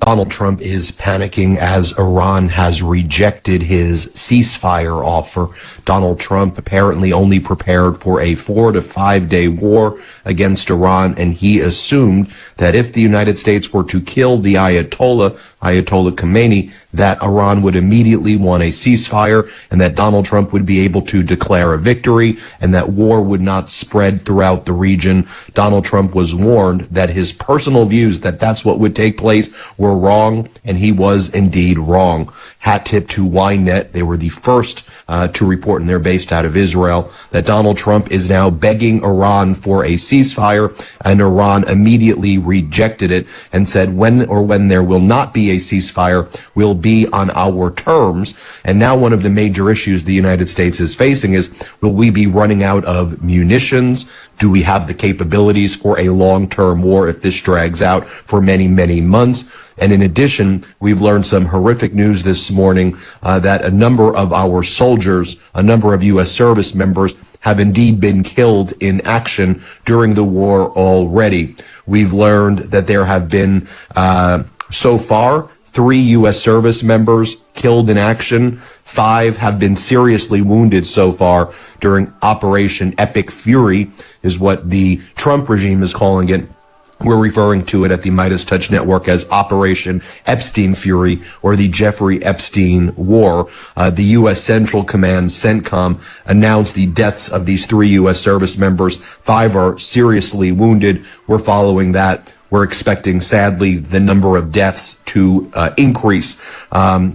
Donald Trump is panicking as Iran has rejected his ceasefire offer. Donald Trump apparently only prepared for a 4 to 5 day war against Iran, and he assumed that if the United States were to kill the Ayatollah Khomeini, that Iran would immediately want a ceasefire and that Donald Trump would be able to declare a victory and that war would not spread throughout the region. Donald Trump was warned that his personal views that that's what would take place were wrong, and he was indeed wrong. Hat tip to Ynet. They were the first to report, and they're based out of Israel, that Donald Trump is now begging Iran for a ceasefire, and Iran immediately rejected it and said when there will not be a ceasefire will be on our terms. And now one of the major issues the United States is facing is, will we be running out of munitions? Do we have the capabilities for a long-term war if this drags out for many, many months? And in addition, we've learned some horrific news this morning that a number of our soldiers, a number of U.S. service members, have indeed been killed in action during the war already. We've learned that there have been, so far, 3 U.S. service members killed in action. 5 have been seriously wounded so far during Operation Epic Fury, is what the Trump regime is calling it. We're referring to it at the Midas Touch Network as Operation Epstein Fury, or the Jeffrey Epstein War. The U.S. Central Command, CENTCOM, announced the deaths of these 3 U.S. service members. 5 are seriously wounded. We're following that. We're expecting, sadly, the number of deaths to increase.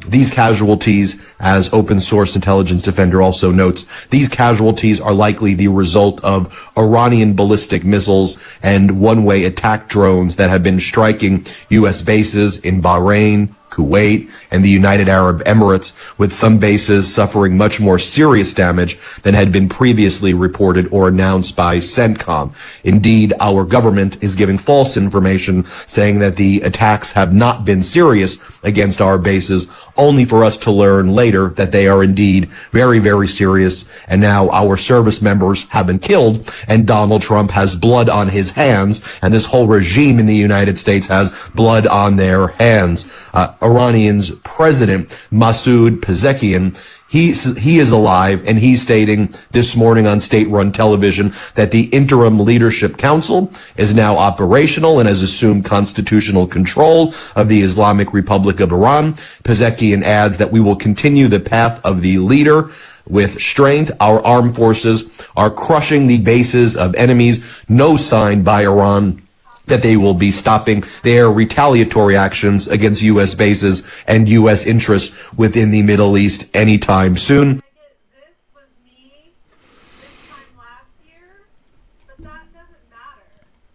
These casualties, as Open Source Intelligence Defender also notes, these casualties are likely the result of Iranian ballistic missiles and one-way attack drones that have been striking U.S. bases in Bahrain, Kuwait, and the United Arab Emirates, with some bases suffering much more serious damage than had been previously reported or announced by CENTCOM. Indeed, our government is giving false information, saying that the attacks have not been serious against our bases, only for us to learn later that they are indeed very, very serious. And now our service members have been killed, and Donald Trump has blood on his hands, and this whole regime in the United States has blood on their hands. Iranian's president, Masoud Pezeshkian, he is alive, and he's stating this morning on state-run television that the Interim Leadership Council is now operational and has assumed constitutional control of the Islamic Republic of Iran. Pezeshkian adds that we will continue the path of the leader with strength. Our armed forces are crushing the bases of enemies. No sign by Iran that they will be stopping their retaliatory actions against U.S. bases and U.S. interests within the Middle East anytime soon. This was me this time last year, but that doesn't matter.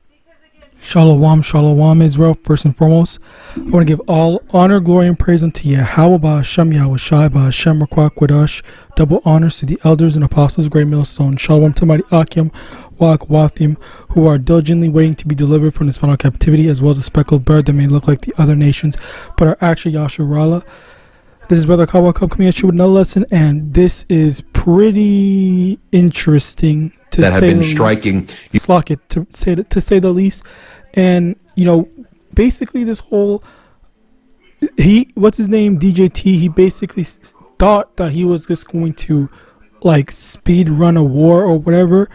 Because again, Shalom, Shalom, Israel. First and foremost, I want to give all honor, glory, and praise unto YAHAWAH, YAHAWASHI, Hashem, Rakwak, Quadash. Double honors to the elders and apostles of Great Millstone. Shalom to mighty Akim, Wathim, who are diligently waiting to be delivered from this final captivity, as well as a speckled bird that may look like the other nations, but are actually Yasharallah. This is Brother Kawa Cup coming at you with another lesson, and this is pretty interesting to that have say been the striking. least. Flock it, to say the least. And you know, basically this whole what's his name, DJT, he basically thought that he was just going to like speed run a war or whatever,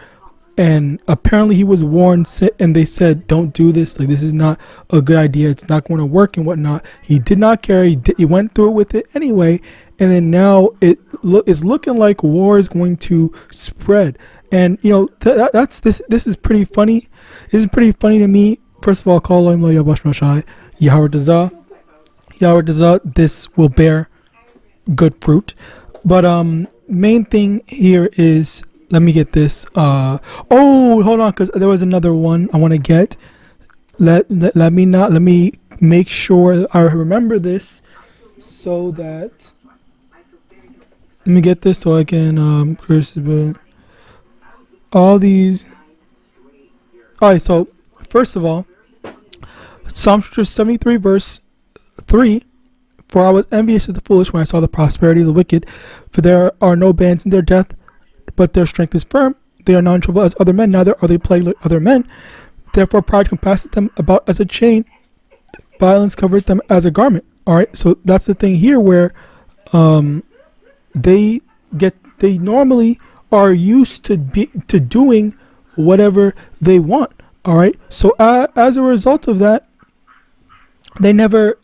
and apparently he was warned, and they said don't do this, like this is not a good idea, it's not going to work and whatnot. He did not care. He went through it with it anyway, and then now it's looking like war is going to spread. And you know, this is pretty funny. This is pretty funny to me. First of all, call him Yahawadah, Yahawadah. This will bear good fruit. But main thing here is, let me get this. Oh, hold on, because there was another one I want to get. Let me make sure I remember this, so that let me get this so I can all these. All right, so first of all, Psalm 73 verse 3. For I was envious of the foolish when I saw the prosperity of the wicked, for there are no bands in their death, but their strength is firm. They are not in trouble as other men, neither are they plagued like other men. Therefore pride compasseth them about as a chain, violence covereth them as a garment. All right, so that's the thing here where they normally are used to doing whatever they want. All right, so as a result of that, they're never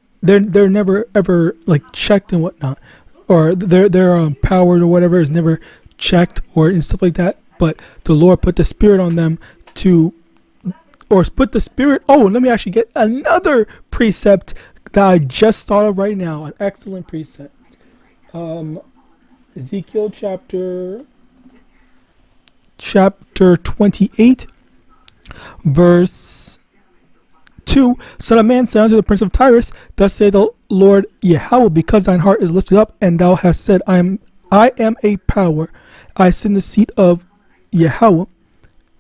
ever like checked and whatnot, or their power or whatever is never checked or and stuff like that. But the Lord put the Spirit on them put the Spirit. Oh, let me actually get another precept that I just thought of right now. An excellent precept. Ezekiel chapter 28, verse 2. Son of man, say unto the prince of Tyrus, thus say the Lord YAHAWAH, because thine heart is lifted up, and thou hast said, I am a power. I sit in the seat of YAHAWAH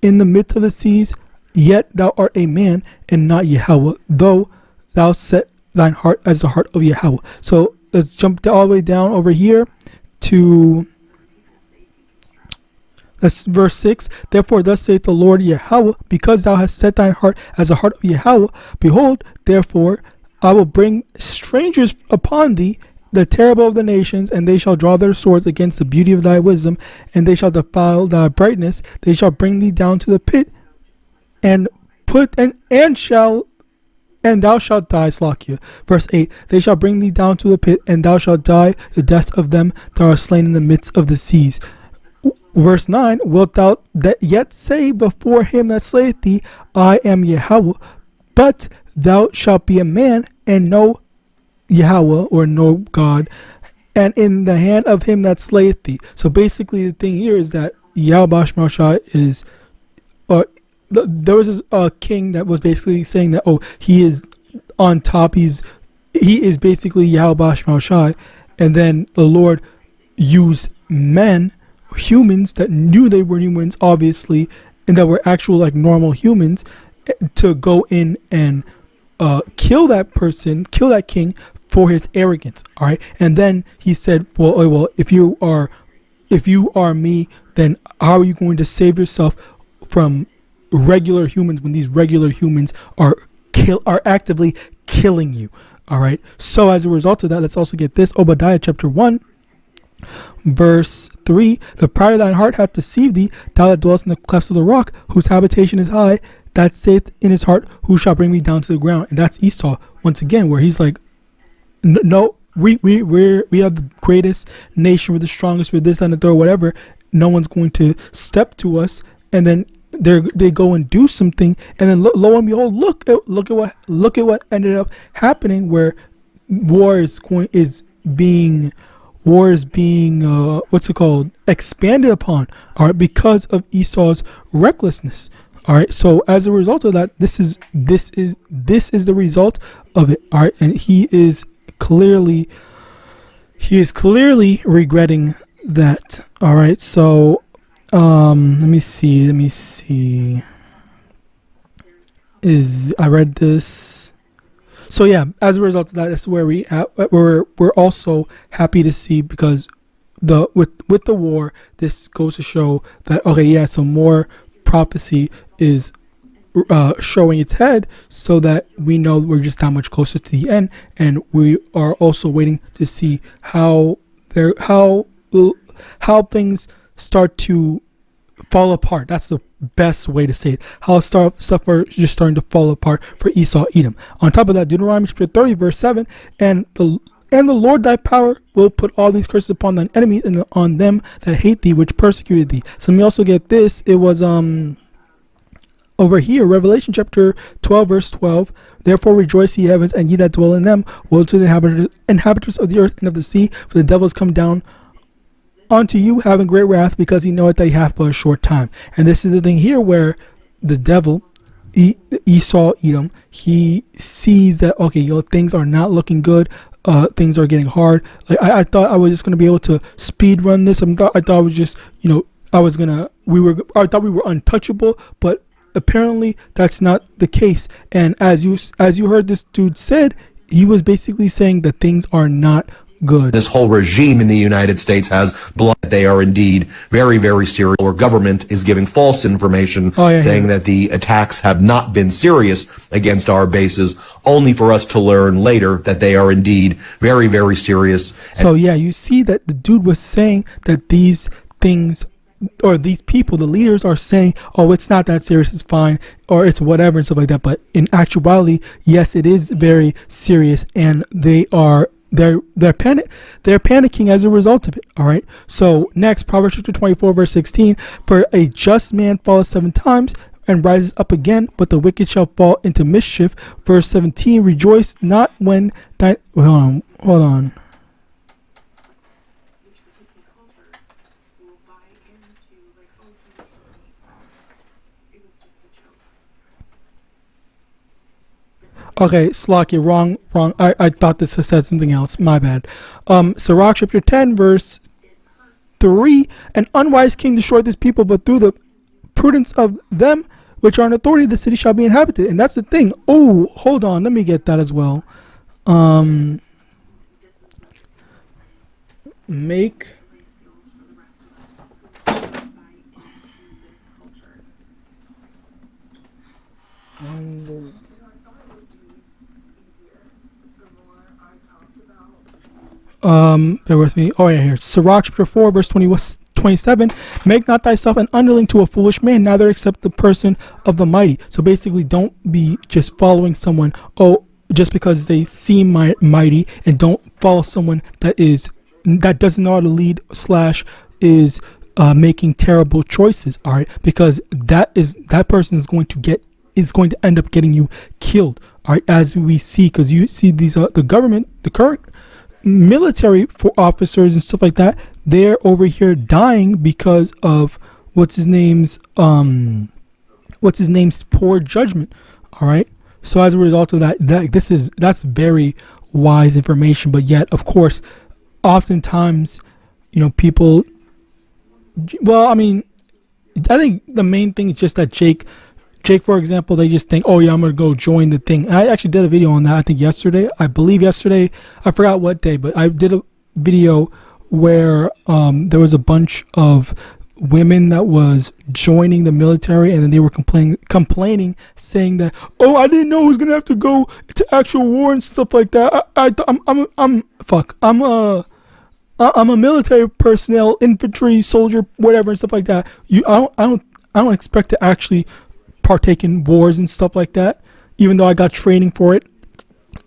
in the midst of the seas, yet thou art a man and not YAHAWAH, though thou set thine heart as the heart of YAHAWAH. So let's jump all the way down over here to that's verse 6. Therefore thus saith the Lord YAHAWAH, because thou hast set thine heart as the heart of YAHAWAH, behold, therefore I will bring strangers upon thee, the terrible of the nations, and they shall draw their swords against the beauty of thy wisdom, and they shall defile thy brightness. They shall bring thee down to the pit, and thou shalt die. Slakia. Verse 8. They shall bring thee down to the pit, and thou shalt die the death of them that are slain in the midst of the seas. Verse 9. Wilt thou yet say before him that slayeth thee, I am YAHAWAH, but thou shalt be a man and know YAHAWAH, or no God, and in the hand of him that slayeth thee. So basically the thing here is that YAHAWASHI is there was a king that was basically saying that, oh, he is on top, he is basically YAHAWASHI, and then the Lord used humans that knew they were humans, obviously, and that were actual like normal humans, to go in and kill that king for his arrogance. All right, and then he said, well, if you are me, then how are you going to save yourself from regular humans when these regular humans are actively killing you? All right, so as a result of that, let's also get this. Obadiah chapter 1 verse 3. The pride of thine heart hath deceived thee, thou that dwellest in the clefts of the rock, whose habitation is high, that saith in his heart, who shall bring me down to the ground? And that's Esau once again, where he's like, no, we are the greatest nation, we're the strongest, we're this, that, and the third, whatever. No one's going to step to us. And then they go and do something, and then lo and behold, look at what ended up happening, where war is being expanded upon, all right, because of Esau's recklessness. All right, so as a result of that, this is the result of it. All right, and he is clearly regretting that. All right, so let me see. I read this. So yeah, as a result of that, that's where we're also happy to see, because with the war, this goes to show that, okay, yeah, so more prophecy is showing its head, so that we know we're just that much closer to the end, and we are also waiting to see how things start to fall apart. That's the best way to say it. How stuff are just starting to fall apart for Esau, Edom. On top of that, Deuteronomy chapter 30 verse 7, and the Lord thy power will put all these curses upon thine enemies and on them that hate thee, which persecuted thee. So let me also get this. It was over here, Revelation chapter 12 verse 12. Therefore rejoice, ye heavens, and ye that dwell in them. Woe to the inhabitants of the earth and of the sea, for the devil is come down unto you, having great wrath, because he knoweth that he hath but a short time. And this is the thing here, where the devil, Esau, Edom, he sees that, okay, things are not looking good. Things are getting hard. Like I thought I was just gonna be able to speed run this. I thought I was just, I thought we were untouchable, but apparently that's not the case. And as you heard this dude said, he was basically saying that things are not good. This whole regime in the United States has blood. They are indeed very, very serious. Our government is giving false information, saying that the attacks have not been serious against our bases, only for us to learn later that they are indeed very, very serious. So yeah, you see that the dude was saying that these things, or these people, the leaders, are saying, oh, it's not that serious, it's fine, or it's whatever and stuff like that. But in actuality, yes, it is very serious, and they're panicking as a result of it. All right. So next, Proverbs chapter 24 verse 16: for a just man falls 7 times and rises up again, but the wicked shall fall into mischief. Verse 17: rejoice not when that. Hold on. Okay, Slacky, wrong. I thought this said something else. My bad. Sirach chapter 10, verse 3: an unwise king destroyed this people, but through the prudence of them which are in authority, the city shall be inhabited. And that's the thing. Oh, hold on. Let me get that as well. Make bear with me. Oh yeah, here. Sirach chapter 4 verse 27: make not thyself an underling to a foolish man, neither accept the person of the mighty. So basically, don't be just following someone, oh, just because they seem mighty, and don't follow someone that doesn't know how to lead / is making terrible choices. All right, because that person is going to end up getting you killed. All right, as we see, because you see these the government, the current military officers and stuff like that, they're over here dying because of what's his name's poor judgment. All right, so as a result of that's very wise information. But yet, of course, oftentimes, people, well, I mean, I think the main thing is just that Jake, for example, they just think, oh yeah, I'm going to go join the thing. And I actually did a video on that, I think yesterday. I forgot what day, but I did a video where there was a bunch of women that was joining the military, and then they were complaining, saying that, oh, I didn't know I was going to have to go to actual war and stuff like that. I'm a military personnel, infantry, soldier, whatever, and stuff like that. I don't expect to actually partake in wars and stuff like that, even though I got training for it.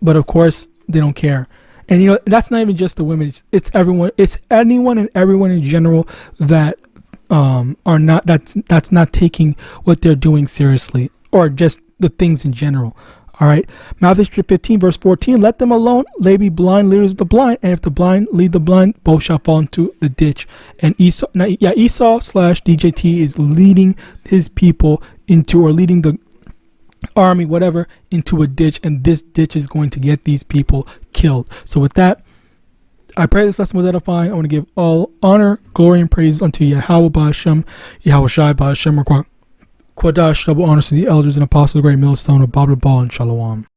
But of course, they don't care. And that's not even just the women. It's everyone. It's anyone and everyone in general that are not. That's not taking what they're doing seriously, or just the things in general. All right. Matthew 15 verse 14: let them alone. They be blind leaders of the blind, and if the blind lead the blind, both shall fall into the ditch. And Esau / DJT is leading his people into, or leading the army, whatever, into a ditch, and this ditch is going to get these people killed. So with that, I pray this lesson was edifying. I want to give all honor, glory, and praise unto YAHAWAH BaHashem, YAHAWASHI BaHashem, Quadash, double honors to the elders and apostles, great millstone of Babel Ball and Shalom.